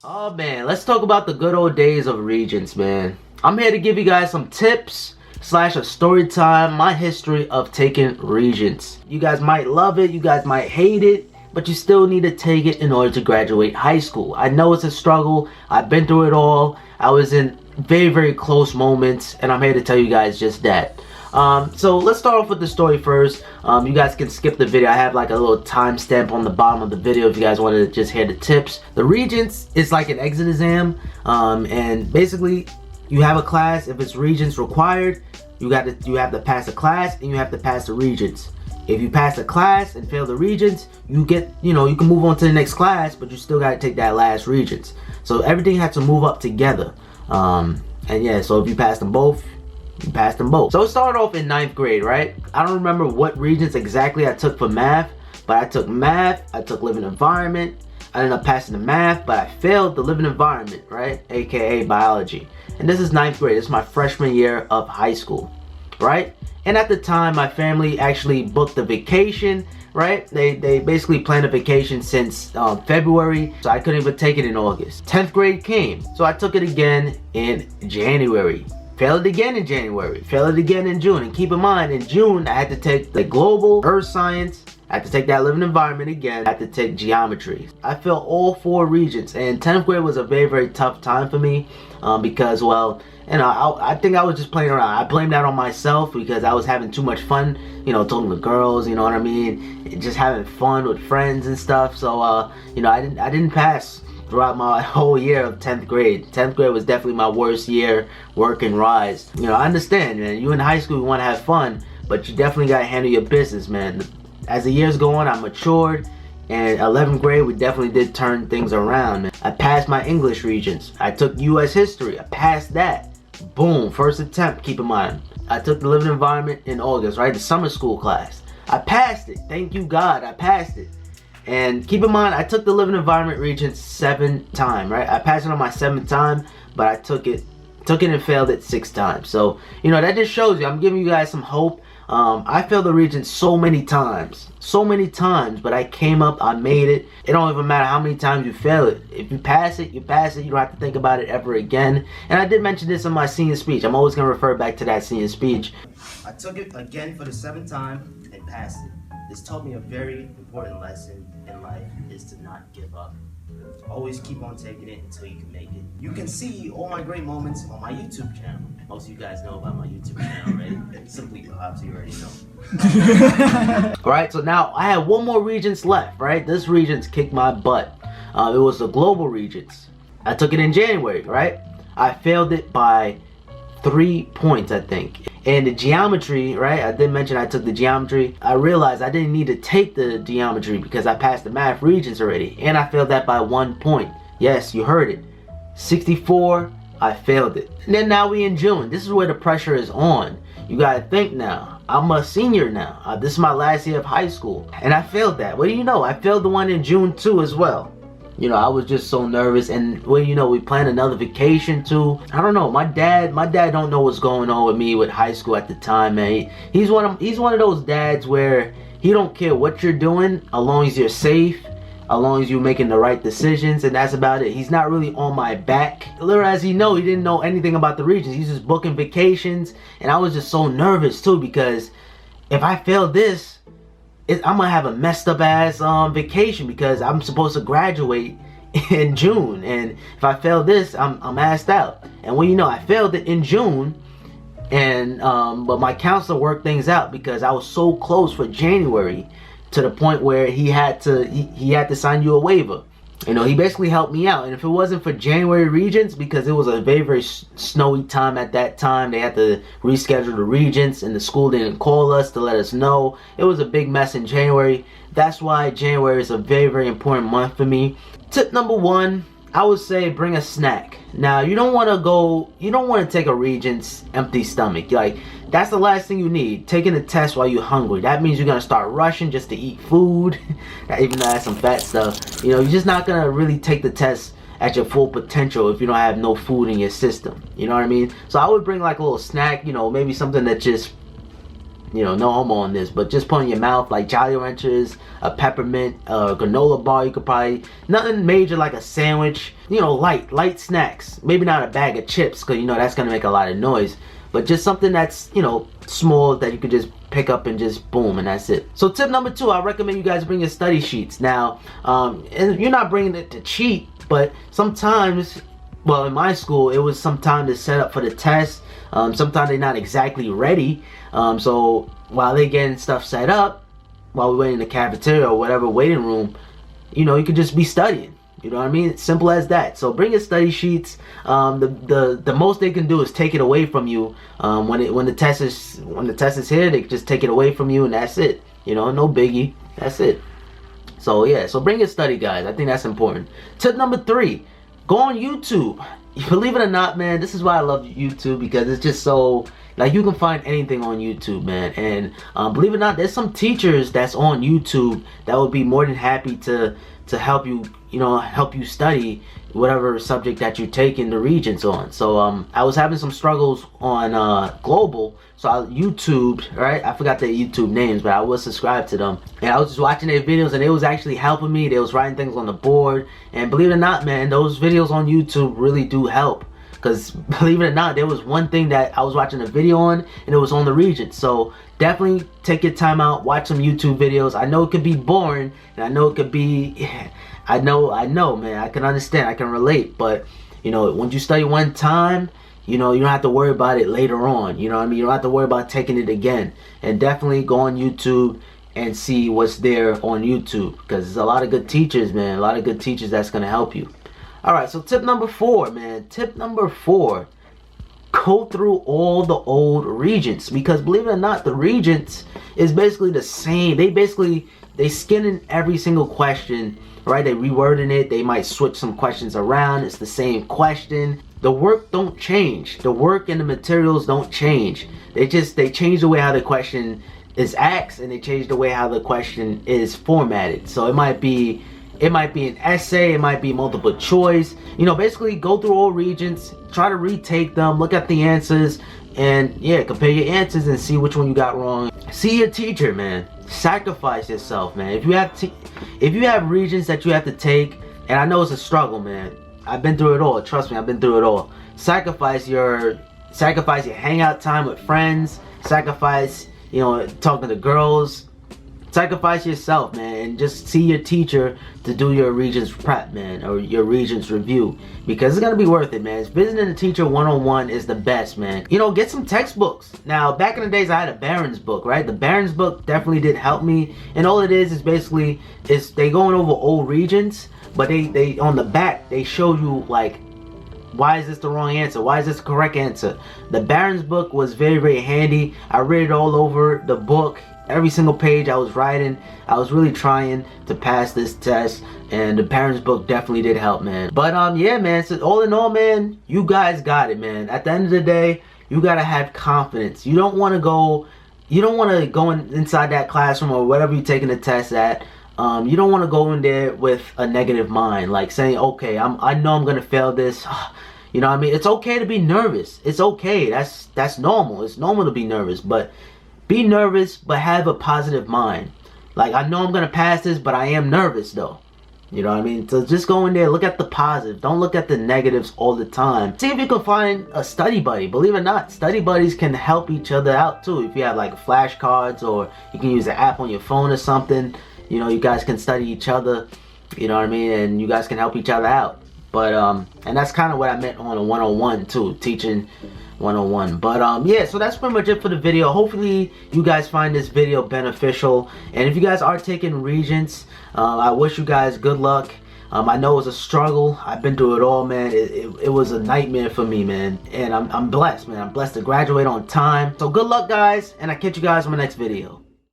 Oh man, let's talk about the good old days of Regents, man. I'm here to give you guys some tips slash a story time, my history of taking Regents. You guys might love it, you guys might hate it, but you still need to take it in order to graduate high school. I know it's a struggle, I've been through it all, I was in very close moments, and I'm here to tell you guys just that. So let's start off with the story first. You guys can skip the video. I have like a little timestamp on the bottom of the video if you guys want to just hear the tips. The Regents is like an exit exam, and basically you have a class. If it's Regents required, you have to pass a class and you have to pass the Regents. If you pass the class and fail the Regents, you can move on to the next class, but you still got to take that last Regents. So everything had to move up together. And yeah, so if you pass them both, you passed them both. So it started off in 9th grade, right? I don't remember what Regents exactly I took for math, but I took math, I took living environment. I ended up passing the math, but I failed the living environment, right? AKA biology. And this is 9th grade. This is my freshman year of high school, right? And at the time, my family actually booked a vacation, right? They basically planned a vacation since February, so I couldn't even take it in August. 10th grade came, so I took it again in January. Failed it again in January, failed it again in June. And keep in mind, in June, I had to take the global earth science, I had to take that living environment again, I had to take geometry. I failed all 4 Regents, and 10th grade was a very tough time for me because, well, you know, I think I was just playing around. I blamed that on myself because I was having too much fun, you know, talking to girls, you know what I mean? Just having fun with friends and stuff. So, you know, I didn't pass throughout my whole year of 10th grade. 10th grade was definitely my worst year, work and rise. You know, I understand, man. You in high school, you want to have fun, but you definitely got to handle your business, man. As the years go on, I matured, and 11th grade, we definitely did turn things around, man. I passed my English Regents. I took U.S. history. I passed that. Boom, first attempt, keep in mind. I took the living environment in August, right? The summer school class. I passed it. Thank you, God, I passed it. And keep in mind, I took the living environment Regents 7th time, right? I passed it on my 7th time, but I took it and failed it 6 times. So, you know, that just shows you, I'm giving you guys some hope. I failed the Regents so many times, but I came up, I made it. It don't even matter how many times you fail it. If you pass it, you pass it. You don't have to think about it ever again. And I did mention this in my senior speech. I'm always going to refer back to that senior speech. I took it again for the 7th time and passed it. This taught me a very important lesson in life, is to not give up. Always keep on taking it until you can make it. You can see all my great moments on my YouTube channel. Most of you guys know about my YouTube channel, right? SimplyPops, you already know. Alright, so now I have one more Regents left, right? This Regents kicked my butt. It was the global Regents. I took it in January, right? I failed it by 3 points, I think. And the geometry, right? I did mention I took the geometry. I realized I didn't need to take the geometry because I passed the math Regents already. And I failed that by 1 point. Yes, you heard it. 64, I failed it. And then now we in June. This is where the pressure is on. You gotta think now. I'm a senior now. This is my last year of high school. And I failed that. What do you know? I failed the one in June too as well. You know, I was just so nervous, and well, you know, we planned another vacation too. I don't know. My dad don't know what's going on with me with high school at the time, man. He's one of those dads where he don't care what you're doing, as long as you're safe, as long as you're making the right decisions, and that's about it. He's not really on my back. Little as he didn't know anything about the Regents. He's just booking vacations, and I was just so nervous too because if I failed this, I'm gonna have a messed up ass vacation because I'm supposed to graduate in June, and if I fail this, I'm assed out. And well, you know, I failed it in June, and but my counselor worked things out because I was so close for January to the point where he had to sign you a waiver. You know, he basically helped me out. And if it wasn't for January Regents, because it was a very snowy time at that time, they had to reschedule the Regents and the school didn't call us to let us know. It was a big mess in January. That's why January is a very important month for me. Tip number 1, I would say bring a snack. Now, you don't want to take a Regents empty stomach. Like, that's the last thing you need. Taking a test while you're hungry. That means you're going to start rushing just to eat food. Even though that's some fat stuff. You know, you're just not going to really take the test at your full potential if you don't have no food in your system. You know what I mean? So I would bring like a little snack, you know, maybe something that just you know, no homo on this, but just put in your mouth like Jolly Ranchers, a peppermint, a granola bar. You could probably, nothing major like a sandwich, you know, light snacks. Maybe not a bag of chips, because you know that's gonna make a lot of noise, but just something that's, you know, small that you could just pick up and just boom, and that's it. So tip number 2, I recommend you guys bring your study sheets. Now, and you're not bringing it to cheat, but sometimes, well, in my school, it was some time to set up for the test. Sometimes they're not exactly ready. So while they're getting stuff set up, while we wait in the cafeteria or whatever waiting room, you know, you could just be studying. You know what I mean? It's simple as that. So bring your study sheets. The most they can do is take it away from you. When the test is here, they just take it away from you, and that's it. You know, no biggie. That's it. So yeah, so bring your study guys. I think that's important. Tip number 3, go on YouTube. Believe it or not, man, this is why I love YouTube, because it's just so, like, you can find anything on YouTube, man. And believe it or not, there's some teachers that's on YouTube that would be more than happy to help you, you know, help you study whatever subject that you're taking the Regents on. So I was having some struggles on Global, so I YouTubed, right? I forgot their YouTube names, but I was subscribed to them, and I was just watching their videos, and it was actually helping me. They was writing things on the board, and believe it or not, man, those videos on YouTube really do help. Because believe it or not, there was one thing that I was watching a video on, and it was on the Regents. So definitely take your time out, watch some YouTube videos. I know it could be boring, and I know it could be, I know, man, I can understand, I can relate. But you know, when you study one time, you know, you don't have to worry about it later on. You know what I mean? You don't have to worry about taking it again. And definitely go on YouTube and see what's there on YouTube, because there's a lot of good teachers, man. A lot of good teachers that's gonna help you. Alright, so tip number 4, man. Tip number 4, go through all the old Regents, because believe it or not, the Regents is basically the same. They skinning every single question, right? They rewording it. They might switch some questions around. It's the same question. The work don't change. The work and the materials don't change. They change the way how the question is asked, and they change the way how the question is formatted. So it might be an essay, it might be multiple choice. You know, basically go through all Regents, try to retake them, look at the answers, and yeah, compare your answers and see which one you got wrong. See your teacher, man. Sacrifice yourself, man. If you have Regents that you have to take, and I know it's a struggle, man. I've been through it all. Trust me, I've been through it all. Sacrifice your hangout time with friends. Sacrifice, you know, talking to girls. Sacrifice yourself, man, and just see your teacher to do your Regents prep, man, or your Regents review, because it's gonna be worth it, man. Visiting a teacher one-on-one is the best, man. You know, get some textbooks. Now, back in the days, I had a Barron's book, right? The Barron's book definitely did help me, and all it is basically they going over old Regents, but they on the back they show you like, why is this the wrong answer? Why is this the correct answer? The Barron's book was very, very handy. I read it all over the book. Every single page I was writing. I was really trying to pass this test, and the Barron's book definitely did help, man. But yeah, man, so all in all, man, you guys got it, man. At the end of the day, you gotta have confidence. You don't want to go inside that classroom or whatever you're taking the test at. You don't want to go in there with a negative mind, like saying, okay, I know I'm gonna fail this. You know what I mean? It's okay to be nervous. It's okay. That's normal. It's normal to be nervous, but be nervous, but have a positive mind. Like, I know I'm gonna pass this, but I am nervous though. You know what I mean? So just go in there, look at the positive. Don't look at the negatives all the time. See if you can find a study buddy. Believe it or not, study buddies can help each other out too. If you have like flashcards, or you can use an app on your phone or something, you know, you guys can study each other. You know what I mean? And you guys can help each other out. But and that's kind of what I meant on a one-on-one too, teaching one-on-one. But yeah, so that's pretty much it for the video. Hopefully you guys find this video beneficial, and if you guys are taking Regents, I wish you guys good luck. I know it was a struggle. I've been through it all, man. It was a nightmare for me, man, and I'm blessed, man. I'm blessed to graduate on time. So good luck, guys, and I'll catch you guys in my next video.